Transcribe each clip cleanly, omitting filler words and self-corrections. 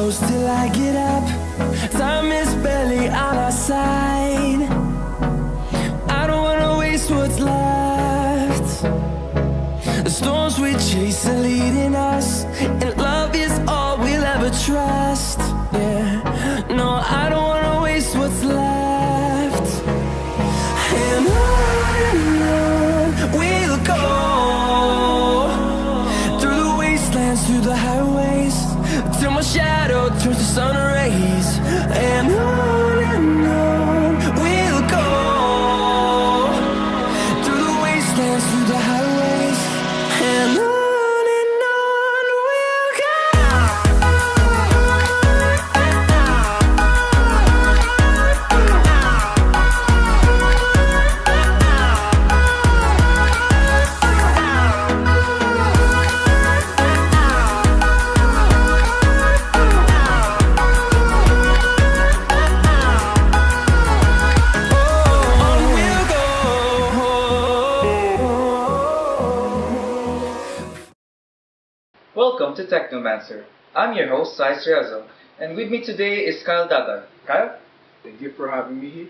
close till I get up. Time is barely on our side. I don't wanna waste what's left. The storms we chase are leading us, and love is all we'll ever trust. Yeah, no, I don't wanna waste what's left. And on we'll go, through the wastelands, through the highways, till my shadow turns to sun rays. And on we'll go, through the wastelands, through the highways, and on we'll go. Welcome to Technomancer. I'm your host, Cerezo, and with me today is Kyle Dadag. Kyle? Thank you for having me here.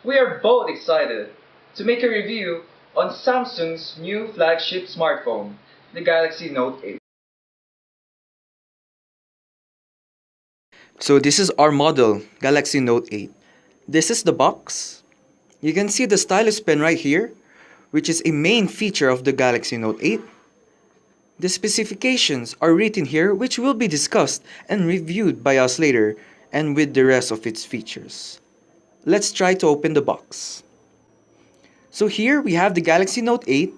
We are both excited to make a review on Samsung's new flagship smartphone, the Galaxy Note 8. So this is our model, Galaxy Note 8. This is the box. You can see the stylus pen right here, which is a main feature of the Galaxy Note 8. The specifications are written here, which will be discussed and reviewed by us later, and with the rest of its features. Let's try to open the box. So here we have the Galaxy Note 8.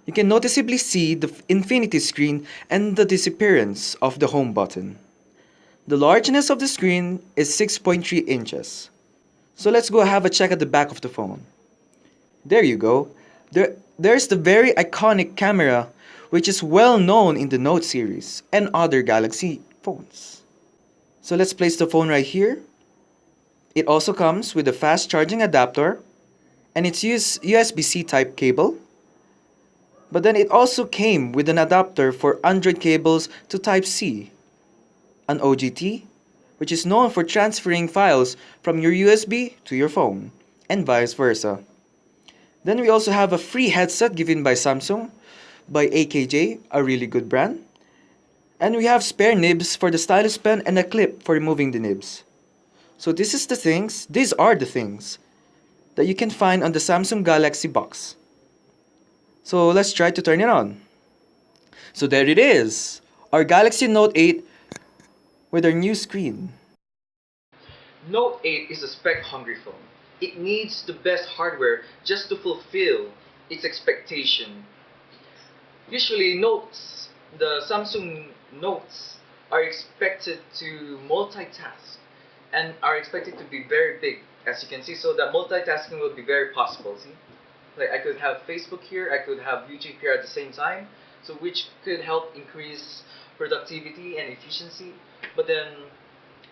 You can noticeably see the infinity screen and the disappearance of the home button. The largeness of the screen is 6.3 inches. So let's go have a check at the back of the phone. There you go. There's the very iconic camera, which is well known in the Note series and other Galaxy phones. So let's place the phone right here. It also comes with a fast charging adapter, and it's USB-C type cable. But then it also came with an adapter for Android cables to Type-C, an OGT, which is known for transferring files from your USB to your phone, and vice versa. Then we also have a free headset given by Samsung, by AKJ, a really good brand. And we have spare nibs for the stylus pen and a clip for removing the nibs. So these are the things that you can find on the Samsung Galaxy box. So let's try to turn it on. So there it is, our Galaxy Note 8 with our new screen. Note 8 is a spec-hungry phone. It needs the best hardware just to fulfill its expectation. Usually the Samsung Notes are expected to multitask and are expected to be very big, as you can see, so that multitasking will be very possible. See, like I could have Facebook here, I could have YouTube here at the same time, so which could help increase productivity and efficiency. But then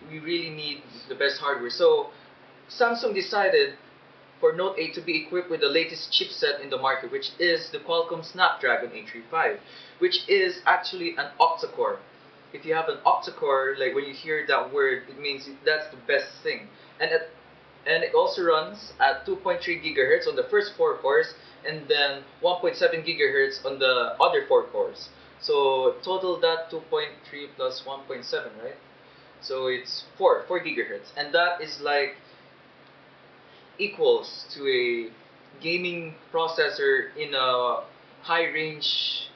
we really need the best hardware. So Samsung decided for Note 8 to be equipped with the latest chipset in the market, which is the Qualcomm Snapdragon 835, which is actually an octa-core. If you have an octa-core, like when you hear that word, it means that's the best thing. And it also runs at 2.3 gigahertz on the first 4 cores, and then 1.7 gigahertz on the other 4 cores. So total that 2.3 plus 1.7, right? So it's 4 gigahertz, and that is like equals to a gaming processor in a high-range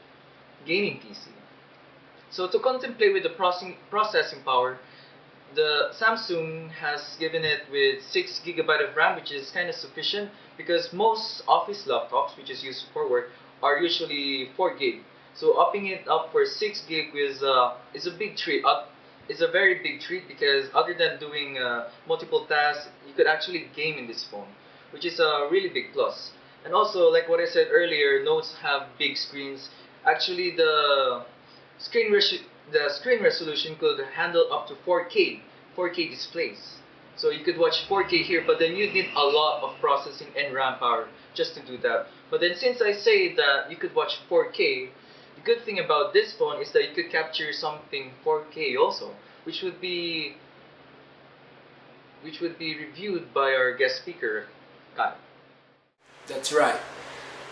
gaming PC. So to contemplate with the processing power, the Samsung has given it with 6 GB of RAM, which is kind of sufficient because most office laptops, which is used for work, are usually 4 GB. So upping it up for 6 GB is a big treat. It's a very big treat because other than doing multiple tasks, you could actually game in this phone, which is a really big plus. And also, like what I said earlier, Notes have big screens. Actually, the screen resolution could handle up to 4K displays. So you could watch 4K here, but then you need a lot of processing and RAM power just to do that. But then since I say that you could watch 4K, the good thing about this phone is that you could capture something 4K also, which would be reviewed by our guest speaker, Kyle. That's right.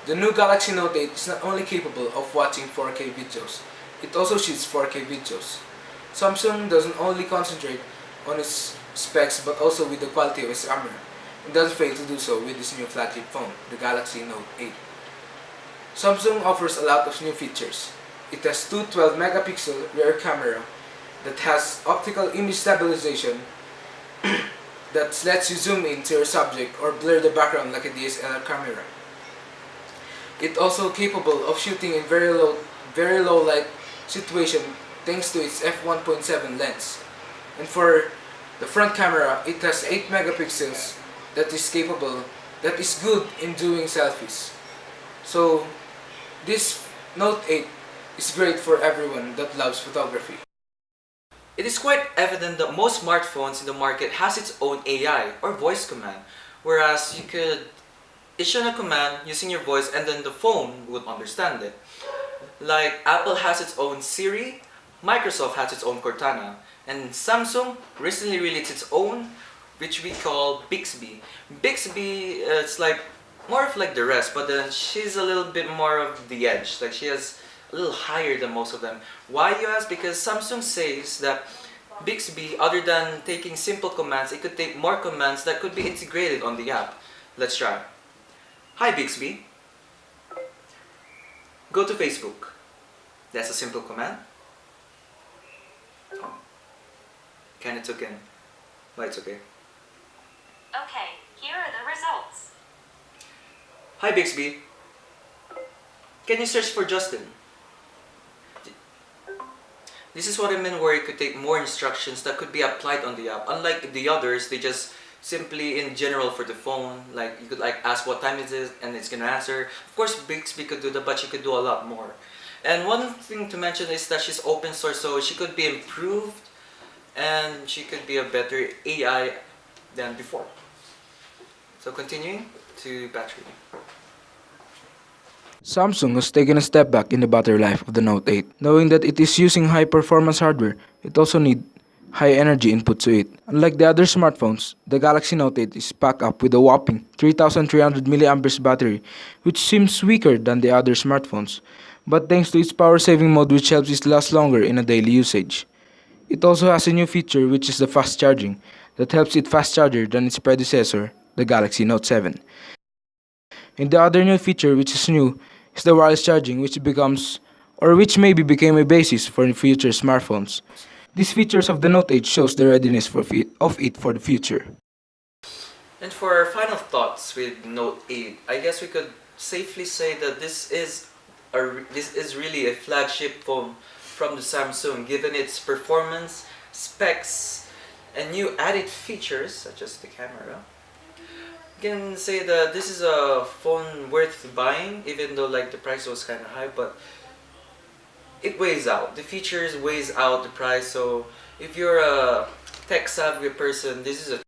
The new Galaxy Note 8 is not only capable of watching 4K videos, it also shoots 4K videos. Samsung doesn't only concentrate on its specs but also with the quality of its camera, and doesn't fail to do so with this new flagship phone, the Galaxy Note 8. Samsung offers a lot of new features. It has two 12-megapixel rear camera that has optical image stabilization that lets you zoom into your subject or blur the background like a DSLR camera. It's also capable of shooting in very low light situation thanks to its f1.7 lens. And for the front camera, it has 8 megapixels that is good in doing selfies. So this Note 8 is great for everyone that loves photography. It is quite evident that most smartphones in the market has its own AI or voice command, whereas you could issue a command using your voice and then the phone would understand it. Like Apple has its own Siri, Microsoft has its own Cortana, and Samsung recently released its own, which we call Bixby. Bixby, it's like more of like the rest, but then she's a little bit more of the edge. Like she has a little higher than most of them. Why, you ask? Because Samsung says that Bixby, other than taking simple commands, it could take more commands that could be integrated on the app. Let's try. Hi Bixby. Go to Facebook. That's a simple command. Oh. Kinda took in. But it's okay. Okay, here are the results. Hi Bixby. Can you search for Justin? This is what I meant, where you could take more instructions that could be applied on the app. Unlike the others, they just simply in general for the phone, like you could like ask what time it is and it's gonna answer. Of course Bixby could do that, but she could do a lot more. And one thing to mention is that she's open source, so she could be improved and she could be a better AI than before. So continuing to battery. Samsung has taken a step back in the battery life of the Note 8. Knowing that it is using high-performance hardware, it also needs high energy input to it. Unlike the other smartphones, the Galaxy Note 8 is packed up with a whopping 3300 mAh battery, which seems weaker than the other smartphones, but thanks to its power-saving mode which helps it last longer in a daily usage. It also has a new feature which is the fast charging, that helps it fast charger than its predecessor, the Galaxy Note 7. And the other new feature which is new is the wireless charging, which maybe became a basis for future smartphones. These features of the Note 8 shows the readiness of it for the future. And for our final thoughts with Note 8, I guess we could safely say that this is really a flagship phone from the Samsung, given its performance, specs, and new added features such as the camera. You can say that this is a phone worth buying, even though like the price was kind of high, but it weighs out. The features weighs out the price, so if you're a tech savvy person, this is a